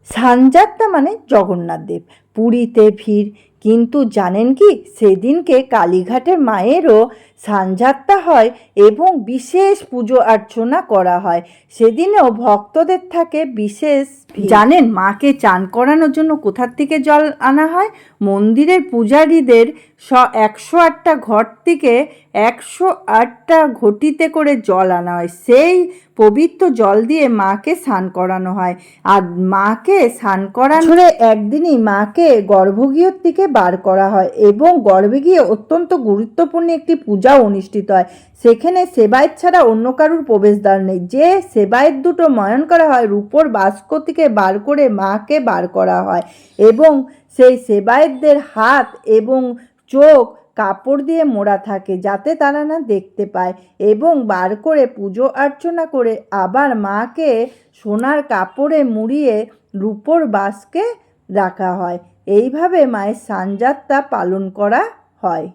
সানযাত্রা মানে জগন্নাথ দেব, পুরীতে ভিড়। কিন্তু জানেন কি, সেদিনকে কালীঘাটের মায়েরও সানযাত্রা হয় এবং বিশেষ পুজো অর্চনা করা হয়। সেদিনেও ভক্তদের থাকে বিশেষ ভিড়। জানেন মাকে চান করানোর জন্য কোথার থেকে জল আনা হয়? মন্দিরের পূজারীদের 108টা ঘর থেকে 108টা ঘটিতে করে জল আনা হয়। সেই পবিত্র জল দিয়ে মাকে স্নান করানো হয়। আর মাকে স্নান করানোর একদিনই মাকে গর্ভগৃহ থেকে বার করা হয় এবং গর্ভগৃহে অত্যন্ত গুরুত্বপূর্ণ একটি পূজাও অনুষ্ঠিত হয়। সেখানে সেবায়েত ছাড়া অন্য কারুর প্রবেশদ্বার নেই। যে সেবায়েত দুটো ময়ন করা হয়, রূপোর বাস্ক থেকে বার করে মাকে বার করা হয় এবং সেই সেবায়েতদের হাত এবং চোখ কাপড় দিয়ে মোড়া থাকে যাতে তারা না দেখতে পায়, এবং বার করে পুজো অর্চনা করে আবার মাকে সোনার কাপড়ে মুড়িয়ে রূপোর বাস্কে রাখা হয়। এইভাবে মায়ের সানযাত্রা পালন করা হয়।